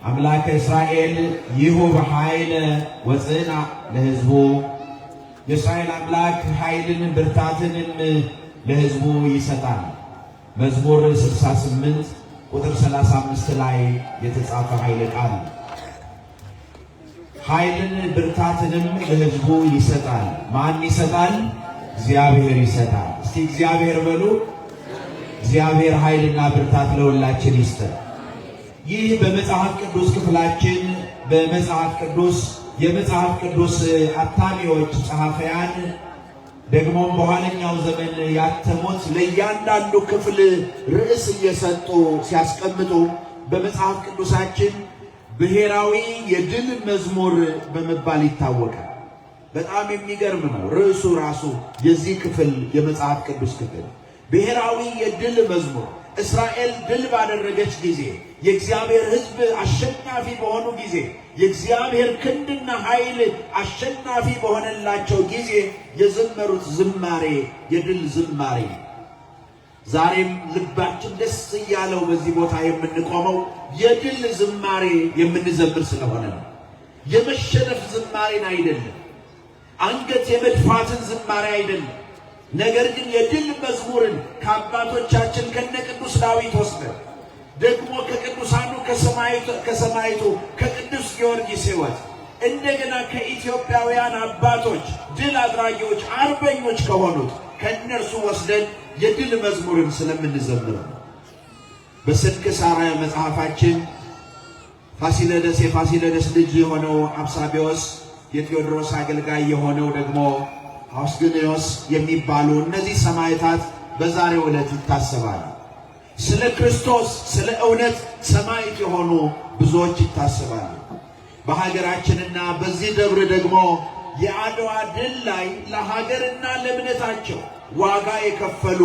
አምላከ እስራኤል ይሁብ ኃይለ ወጽና ለሕዝቡ የእስራኤል አምላክ ኃይልን ብርታትንም ለሕዝቡ ይሰጣል። መዝሙር 68 ቁጥር 35 ላይ የተጻፈ ኃይለ ቃል ኃይልን ብርታትንም ለሕዝቡ ይሰጣል። ማን ይሰጣል? እግዚአብሔር ይሰጣል። እስቲ እግዚአብሔር በሉ። እግዚአብሔር ኃይልና ብርታት ለሁላችን ይስጠን። ይህ በመጽሐፍ ቅዱስ ክፍላችን የመጽሐፍ ቅዱስ አታሚዎች ጸሐፊያን ደግሞም በኋለኛው ዘመን ያተሙት ለእያንዳንዱ ክፍል ርዕስ እየሰጡ ሲያስቀምጡ በመጽሐፍ ቅዱሳችን ብሔራዊ የድል መዝሙር በመባል ይታወቃል። በጣም የሚገርም ነው ርዕሱ ራሱ የዚህ ክፍል የመጽሐፍ ቅዱስ ክፍል ብሔራዊ የድል መዝሙር። እስራኤል ድል ባደረገች ጊዜ፣ የእግዚአብሔር ሕዝብ አሸናፊ በሆኑ ጊዜ፣ የእግዚአብሔር ክንድና ኃይል አሸናፊ በሆነላቸው ጊዜ የዘመሩት ዝማሬ የድል ዝማሬ። ዛሬም ልባችን ደስ እያለው በዚህ ቦታ የምንቆመው የድል ዝማሬ የምንዘምር ስለሆነ ነው። የመሸነፍ ዝማሬን አይደለም፣ አንገት የመድፋትን ዝማሬ አይደለም። ነገር ግን የድል መዝሙርን ከአባቶቻችን ከነ ቅዱስ ዳዊት ወስደን ደግሞ ከቅዱሳኑ ከሰማዕቱ ከቅዱስ ጊዮርጊስ ሕይወት እንደገና ከኢትዮጵያውያን አባቶች ድል አድራጊዎች አርበኞች ከሆኑት ከእነርሱ ወስደን የድል መዝሙርን ስለምንዘምር በስንክሳር መጽሐፋችን የፋሲለደስ ልጅ የሆነው አብሳቢዎስ የቴዎድሮስ አገልጋይ የሆነው ደግሞ አውስግንዮስ የሚባሉ እነዚህ ሰማዕታት በዛሬው ዕለት ይታሰባሉ። ስለ ክርስቶስ ስለ እውነት ሰማዕት የሆኑ ብዙዎች ይታሰባሉ። በሀገራችንና በዚህ ደብር ደግሞ የአድዋ ድል ላይ ለሀገርና ለእምነታቸው ዋጋ የከፈሉ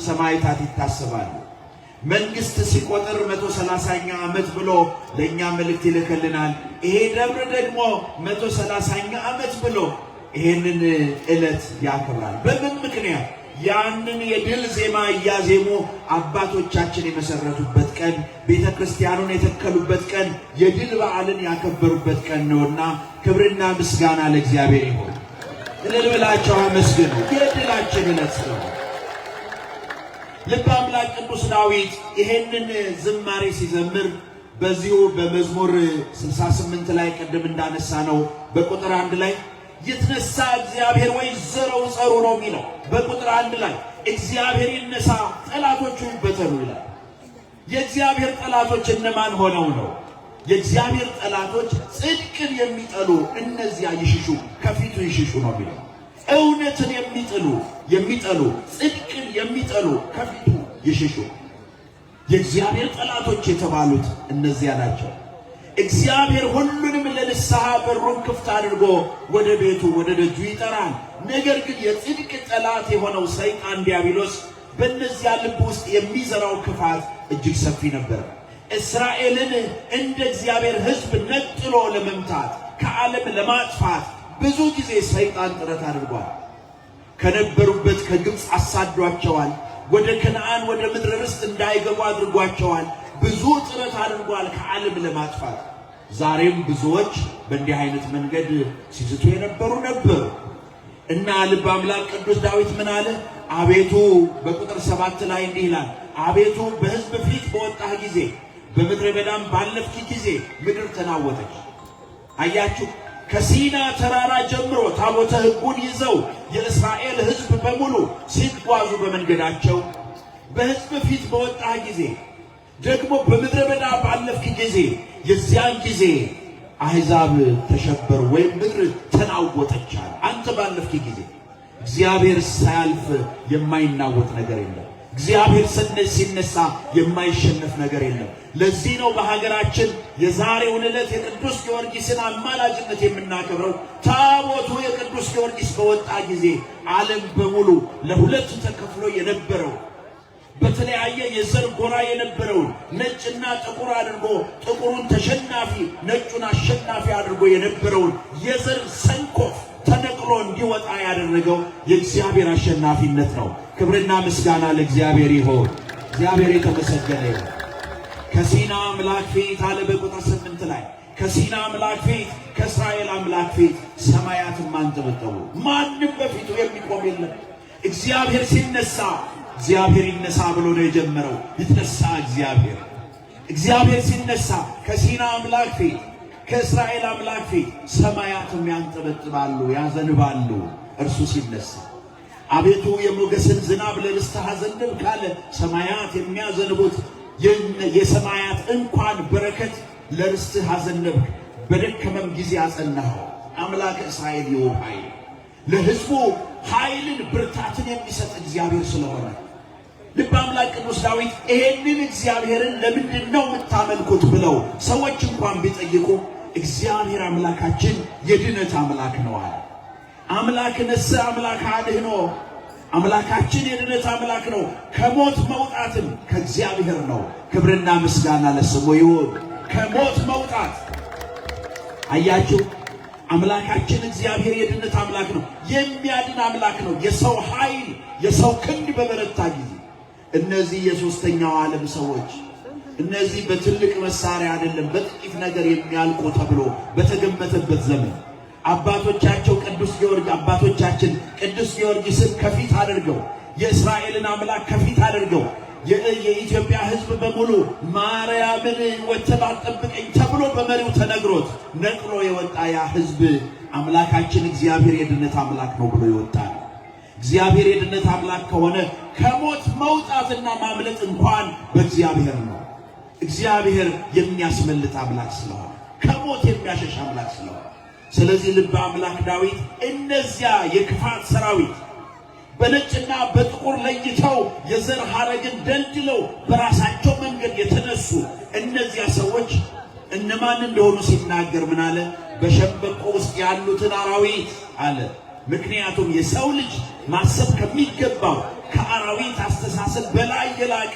ሰማዕታት ይታሰባሉ። መንግስት ሲቆጥር 130ኛ ዓመት ብሎ ለእኛ መልእክት ይልክልናል። ይሄ ደብር ደግሞ 130ኛ ዓመት ብሎ ይሄንን ዕለት ያከብራል። በምን ምክንያት? ያንን የድል ዜማ እያዜሙ አባቶቻችን የመሰረቱበት ቀን፣ ቤተ ክርስቲያኑን የተከሉበት ቀን፣ የድል በዓልን ያከበሩበት ቀን ነውና ክብርና ምስጋና ለእግዚአብሔር ይሁን። እልል ብላችሁ አመስግኑ። የድላችን ዕለት ነው። ልበ አምላክ ቅዱስ ዳዊት ይሄንን ዝማሬ ሲዘምር በዚሁ በመዝሙር 68 ላይ ቅድም እንዳነሳ ነው በቁጥር 1 ላይ ይትነሳ እግዚአብሔር ወይ ዘረው ጸሩ ነው የሚለው። በቁጥር 1 ላይ እግዚአብሔር ይነሳ ጠላቶቹ ይበተኑ ይላል። የእግዚአብሔር ጠላቶች እነማን ሆነው ነው? የእግዚአብሔር ጠላቶች ጽድቅን የሚጠሉ እነዚያ ይሽሹ፣ ከፊቱ ይሽሹ ነው የሚለው። እውነትን የሚጠሉ ጽድቅን የሚጠሉ ከፊቱ ይሽሹ። የእግዚአብሔር ጠላቶች የተባሉት እነዚያ ናቸው። እግዚአብሔር ሁሉንም ለንስሐ በሩን ክፍት አድርጎ ወደ ቤቱ ወደ ደጁ ይጠራል። ነገር ግን የጽድቅ ጠላት የሆነው ሰይጣን ዲያብሎስ በእነዚያ ልብ ውስጥ የሚዘራው ክፋት እጅግ ሰፊ ነበር። እስራኤልን እንደ እግዚአብሔር ሕዝብ ነጥሎ ለመምታት ከዓለም ለማጥፋት ብዙ ጊዜ ሰይጣን ጥረት አድርጓል። ከነበሩበት ከግብፅ አሳዷቸዋል። ወደ ከነዓን ወደ ምድረ ርስት እንዳይገቡ አድርጓቸዋል። ብዙ ጥረት አድርጓል ከዓለም ለማጥፋት። ዛሬም ብዙዎች በእንዲህ አይነት መንገድ ሲስቱ የነበሩ ነበሩ እና ልበ አምላክ ቅዱስ ዳዊት ምን አለ? አቤቱ በቁጥር 7 ላይ እንዲህ ይላል፣ አቤቱ በሕዝብ ፊት በወጣህ ጊዜ በምድረ በዳም ባለፍክ ጊዜ ምድር ተናወጠች። አያችሁ፣ ከሲና ተራራ ጀምሮ ታቦተ ሕጉን ይዘው የእስራኤል ሕዝብ በሙሉ ሲጓዙ በመንገዳቸው በሕዝብ ፊት በወጣህ ጊዜ ደግሞ በምድረ በዳ ባለፍክ ጊዜ የዚያን ጊዜ አሕዛብ ተሸበሩ ወይም ምድር ተናወጠች። አንተ ባለፍክ ጊዜ እግዚአብሔር ሳያልፍ የማይናወጥ ነገር የለም። እግዚአብሔር ሲነሳ የማይሸነፍ ነገር የለም። ለዚህ ነው በሀገራችን የዛሬውን ዕለት የቅዱስ ጊዮርጊስን አማላጅነት የምናከብረው። ታቦቱ የቅዱስ ጊዮርጊስ በወጣ ጊዜ ዓለም በሙሉ ለሁለት ተከፍሎ የነበረው በተለያየ የዘር ጎራ የነበረውን ነጭና ጥቁር አድርጎ ጥቁሩን ተሸናፊ ነጩን አሸናፊ አድርጎ የነበረውን የዘር ሰንኮፍ ተነቅሎ እንዲወጣ ያደረገው የእግዚአብሔር አሸናፊነት ነው። ክብርና ምስጋና ለእግዚአብሔር ይሁን። እግዚአብሔር የተመሰገነ ይሁን። ከሲና አምላክ ፊት አለ በቁጥር 8 ላይ ከሲና አምላክ ፊት ከእስራኤል አምላክ ፊት ሰማያትን አንጠበጠቡ። ማንም በፊቱ የሚቆም የለም። እግዚአብሔር ሲነሳ እግዚአብሔር ይነሳ ብሎ ነው የጀመረው። ይተነሳ እግዚአብሔር ሲነሳ ከሲና አምላክ ፊት ከእስራኤል አምላክ ፊት ሰማያትም ያንጠበጥባሉ ያዘንባሉ። እርሱ ሲነሳ አቤቱ የሞገስን ዝናብ ለርስትህ አዘንብ ካለ ሰማያት የሚያዘንቡት የሰማያት እንኳን በረከት ለርስትህ አዘነብክ። በደከመም ጊዜ አጸናኸው። አምላክ እስራኤል ይሁን ኃይል ለሕዝቡ ኃይልን ብርታትን የሚሰጥ እግዚአብሔር ስለሆነ ልበ አምላክ ቅዱስ ዳዊት ይሄንን እግዚአብሔርን ለምንድን ነው የምታመልኩት ብለው ሰዎች እንኳን ቢጠይቁ እግዚአብሔር አምላካችን የድነት አምላክ ነው አለ። አምላክ ነሰ አምላክ አድኅኖ አምላካችን የድነት አምላክ ነው። ከሞት መውጣትም ከእግዚአብሔር ነው። ክብርና ምስጋና ለስሙ ይሁን። ከሞት መውጣት አያችሁ፣ አምላካችን እግዚአብሔር የድነት አምላክ ነው። የሚያድን አምላክ ነው። የሰው ኃይል የሰው ክንድ በበረታ ጊዜ እነዚህ የሶስተኛው ዓለም ሰዎች እነዚህ በትልቅ መሳሪያ አይደለም በጥቂት ነገር የሚያልቁ ተብሎ በተገመተበት ዘመን አባቶቻችን ቅዱስ ጊዮርጊስን ከፊት አድርገው የእስራኤልን አምላክ ከፊት አድርገው የኢትዮጵያ ሕዝብ በሙሉ ማርያምን ወተህ ጠብቀኝ ተብሎ በመሪው ተነግሮት ነቅሎ የወጣ ያ ሕዝብ አምላካችን እግዚአብሔር የድነት አምላክ ነው ብሎ ይወጣል። እግዚአብሔር የድነት አምላክ ከሆነ ከሞት መውጣትና ማምለጥ እንኳን በእግዚአብሔር ነው። እግዚአብሔር የሚያስመልጥ አምላክ ስለሆነ ከሞት የሚያሸሽ አምላክ ስለሆነ ስለዚህ ልበ አምላክ ዳዊት እነዚያ የክፋት ሰራዊት በነጭና በጥቁር ለይተው የዘር ሐረግን ደልድለው በራሳቸው መንገድ የተነሱ እነዚያ ሰዎች እነማን እንደሆኑ ሲናገር ምን አለ? በሸምበቆ ውስጥ ያሉትን አራዊት አለ። ምክንያቱም የሰው ልጅ ማሰብ ከሚገባው ከአራዊት አስተሳሰብ በላይ የላቀ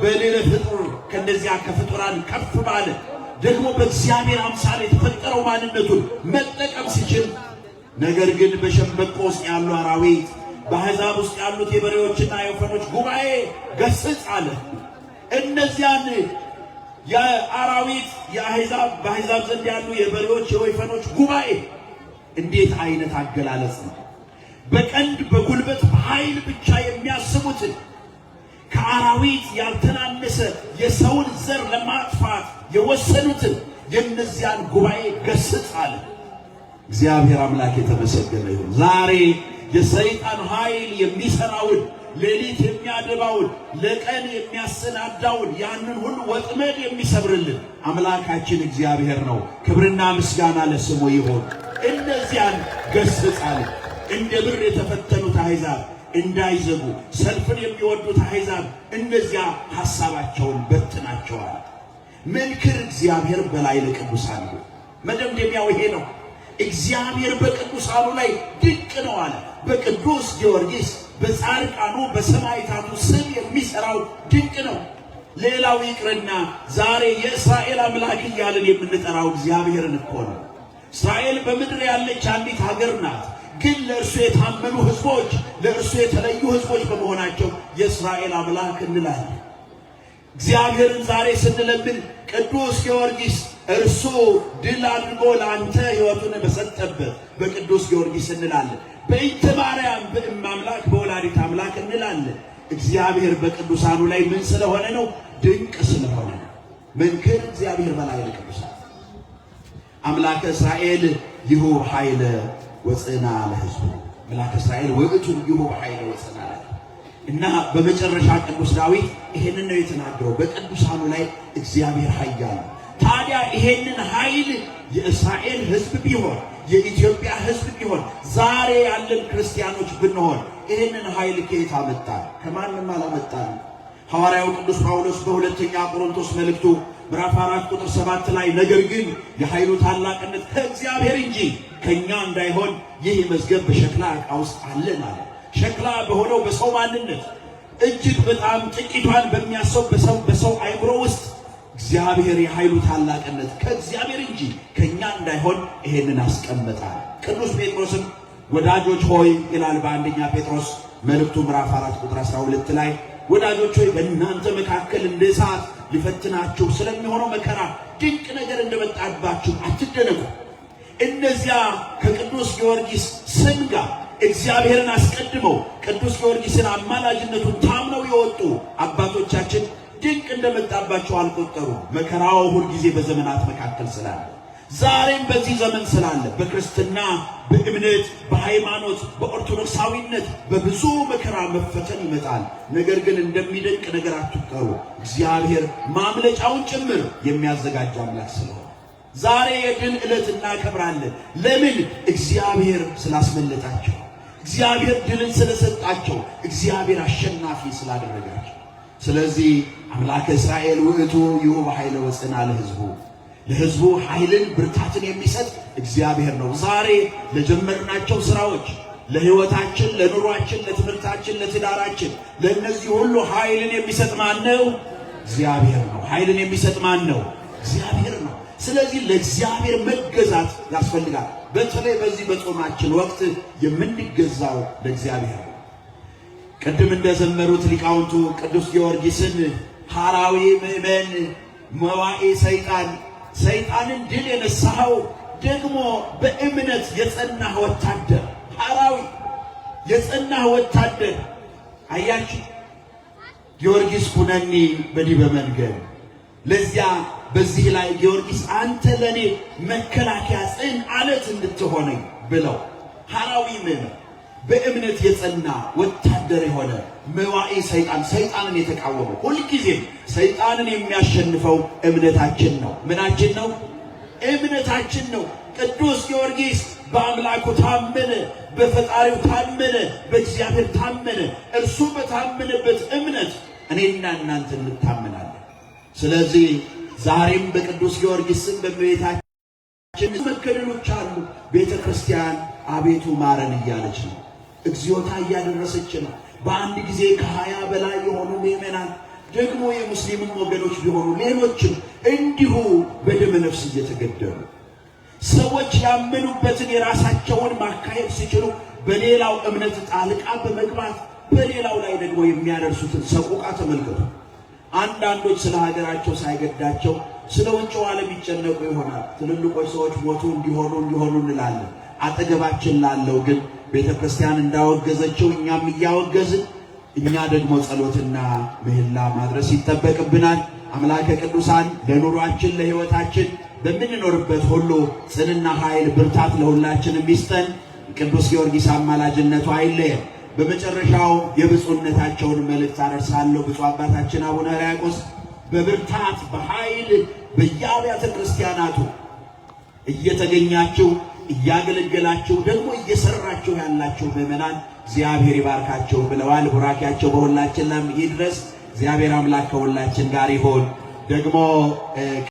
በሌለ ፍጡር ከእነዚያ ከፍጡራን ከፍ ባለ ደግሞ በእግዚአብሔር አምሳል የተፈጠረው ማንነቱን መጠቀም ሲችል፣ ነገር ግን በሸምበቆ ውስጥ ያሉ አራዊት በአሕዛብ ውስጥ ያሉት የበሬዎችና የወይፈኖች ጉባኤ ገስጽ አለ። እነዚያን የአራዊት በአሕዛብ ዘንድ ያሉ የበሬዎች የወይፈኖች ጉባኤ እንዴት አይነት አገላለጽ ነው! በቀንድ በጉልበት በኃይል ብቻ የሚያስቡትን ከአራዊት ያልተናነሰ የሰውን ዘር ለማጥፋት የወሰኑትን የእነዚያን ጉባኤ ገስጽ አለ። እግዚአብሔር አምላክ የተመሰገነ ይሁን። ዛሬ የሰይጣን ኃይል የሚሰራውን ሌሊት የሚያደባውን ለቀን የሚያሰናዳውን ያንን ሁሉ ወጥመድ የሚሰብርልን አምላካችን እግዚአብሔር ነው። ክብርና ምስጋና ለስሙ ይሁን። እነዚያን ገስጽ አለ። እንደ ብር የተፈተኑት አሕዛብ እንዳይዘጉ ሰልፍን የሚወዱት አሕዛብ እነዚያ ሐሳባቸውን በትናቸዋል። መንክር እግዚአብሔር በላይ ለቅዱሳን ነው። መደምደሚያው ይሄ ነው። እግዚአብሔር በቅዱሳኑ ላይ ድንቅ ነው አለ። በቅዱስ ጊዮርጊስ በጻድቃኑ በሰማዕታቱ ስም የሚሰራው ድንቅ ነው። ሌላው ይቅርና ዛሬ የእስራኤል አምላክ እያልን የምንጠራው እግዚአብሔርን እኮ ነው። እስራኤል በምድር ያለች አንዲት ሀገር ናት። ግን ለእርሱ የታመኑ ሕዝቦች ለእርሱ የተለዩ ሕዝቦች በመሆናቸው የእስራኤል አምላክ እንላለን። እግዚአብሔርን ዛሬ ስንለምን ቅዱስ ጊዮርጊስ እርሱ ድል አድርጎ ለአንተ ሕይወቱን በሰጠበት በቅዱስ ጊዮርጊስ እንላለን። በእንተ ማርያም በእመ አምላክ በወላዲተ አምላክ እንላለን። እግዚአብሔር በቅዱሳኑ ላይ ምን ስለሆነ ነው? ድንቅ ስለሆነ ነው። መንክር እግዚአብሔር በላይ ለቅዱሳን አምላከ እስራኤል ይሁብ ኃይለ ወጽና ለሕዝቡ አምላከ እስራኤል ውእቱ ይሁብ ኃይለ ወጽና እና በመጨረሻ ቅዱስ ዳዊት ይሄንን ነው የተናገረው። በቅዱሳኑ ላይ እግዚአብሔር ኃያል ነው። ታዲያ ይሄንን ኃይል የእስራኤል ሕዝብ ቢሆን የኢትዮጵያ ሕዝብ ቢሆን ዛሬ ያለን ክርስቲያኖች ብንሆን ይሄንን ኃይል ከየት አመጣን? ከማንም አላመጣን። ሐዋርያው ቅዱስ ጳውሎስ በሁለተኛ ቆሮንቶስ መልእክቱ ምዕራፍ 4 ቁጥር 7 ላይ ነገር ግን የኃይሉ ታላቅነት ከእግዚአብሔር እንጂ ከኛ እንዳይሆን ይህ መዝገብ በሸክላ ዕቃ ውስጥ አለን አለ። ሸክላ በሆነው በሰው ማንነት እጅግ በጣም ጥቂቷን በሚያሰው በሰው አይምሮ ውስጥ እግዚአብሔር የኃይሉ ታላቅነት ከእግዚአብሔር እንጂ ከኛ እንዳይሆን ይሄንን አስቀመጠ። ቅዱስ ጴጥሮስም ወዳጆች ሆይ ይላል በአንደኛ ጴጥሮስ መልእክቱ ምዕራፍ 4 ቁጥር 12 ላይ ወዳጆች ሆይ በእናንተ መካከል እንደ እሳት ሊፈትናችሁ ስለሚሆነው መከራ ድንቅ ነገር እንደመጣባችሁ አትደነቁ። እነዚያ ከቅዱስ ጊዮርጊስ ስም ጋር እግዚአብሔርን አስቀድመው ቅዱስ ጊዮርጊስን አማላጅነቱን ታምነው የወጡ አባቶቻችን ድንቅ እንደመጣባቸው አልቆጠሩ። መከራው ሁል ጊዜ በዘመናት መካከል ስላለ ዛሬም በዚህ ዘመን ስላለ በክርስትና በእምነት በሃይማኖት በኦርቶዶክሳዊነት በብዙ መከራ መፈተን ይመጣል። ነገር ግን እንደሚደንቅ ነገር አትቁጠሩ። እግዚአብሔር ማምለጫውን ጭምር የሚያዘጋጅ አምላክ ስለሆነ ዛሬ የድል ዕለት እናከብራለን። ለምን? እግዚአብሔር ስላስመለጣቸው፣ እግዚአብሔር ድልን ስለሰጣቸው፣ እግዚአብሔር አሸናፊ ስላደረጋቸው። ስለዚህ አምላከ እስራኤል ውእቱ ይሁብ ኃይለ ወጽና ለሕዝቡ ኃይልን ብርታትን የሚሰጥ እግዚአብሔር ነው። ዛሬ ለጀመርናቸው ስራዎች፣ ለሕይወታችን፣ ለኑሯችን፣ ለትምህርታችን፣ ለትዳራችን፣ ለእነዚህ ሁሉ ኃይልን የሚሰጥ ማን ነው? እግዚአብሔር ነው። ኃይልን የሚሰጥ ማን ነው? እግዚአብሔር ነው። ስለዚህ ለእግዚአብሔር መገዛት ያስፈልጋል። በተለይ በዚህ በጾማችን ወቅት የምንገዛው ለእግዚአብሔር ነው። ቅድም እንደዘመሩት ሊቃውንቱ ቅዱስ ጊዮርጊስን ሐራዊ ምእመን መዋኤ ሰይጣንን ድል የነሳኸው ደግሞ በእምነት የጸናህ ወታደር፣ ሐራዊ የጸናህ ወታደር። አያችሁ ጊዮርጊስ ኩነኒ በዲበ መንገድ። ለዚያ በዚህ ላይ ጊዮርጊስ አንተ ለኔ መከላከያ ጽን አለት እንድትሆነኝ ብለው ሐራዊ ምእመን በእምነት የጸና ወታደር የሆነ መዋኤ ሰይጣንን የተቃወመ ሁልጊዜም ሰይጣንን የሚያሸንፈው እምነታችን ነው። ምናችን ነው? እምነታችን ነው። ቅዱስ ጊዮርጊስ በአምላኩ ታመነ፣ በፈጣሪው ታመነ፣ በእግዚአብሔር ታመነ። እርሱ በታመነበት እምነት እኔና እናንተ እንታመናለን። ስለዚህ ዛሬም በቅዱስ ጊዮርጊስ ስም በእመቤታችን መከለሎች አሉ። ቤተ ክርስቲያን አቤቱ ማረን እያለች ነው። እግዚኦታ እያደረሰች ነው። በአንድ ጊዜ ከ20 በላይ የሆኑ ምእመናን ደግሞ የሙስሊምም ወገኖች ቢሆኑ ሌሎችም እንዲሁ በደመ ነፍስ እየተገደሉ ሰዎች ያመኑበትን የራሳቸውን ማካሄድ ሲችሉ በሌላው እምነት ጣልቃ በመግባት በሌላው ላይ ደግሞ የሚያደርሱትን ሰቆቃ ተመልከቱ። አንዳንዶች ስለ ሀገራቸው ሳይገዳቸው ስለ ውጭው ዓለም ይጨነቁ ይሆናል። ትልልቆች ሰዎች ሞቱ እንዲሆኑ እንላለን። አጠገባችን ላለው ግን ቤተ ክርስቲያን እንዳወገዘችው እኛም እያወገዝን እኛ ደግሞ ጸሎትና ምህላ ማድረስ ይጠበቅብናል። አምላከ ቅዱሳን ለኑሯችን ለሕይወታችን በምንኖርበት ሁሉ ጽንና ኃይል ብርታት ለሁላችንም ይስጠን። ቅዱስ ጊዮርጊስ አማላጅነቱ አይለየን። በመጨረሻው የብፁዕነታቸውን መልእክት አደርሳለሁ። ብፁዕ አባታችን አቡነ ሕርያቆስ በብርታት በኃይል በየአብያተ ክርስቲያናቱ እየተገኛችሁ እያገለገላችሁ ደግሞ እየሰራችሁ ያላችሁ ምእመናን እግዚአብሔር ይባርካችሁ ብለዋል። ቡራኪያቸው በሁላችን ላይ ይድረስ። እግዚአብሔር አምላክ ከሁላችን ጋር ይሁን። ደግሞ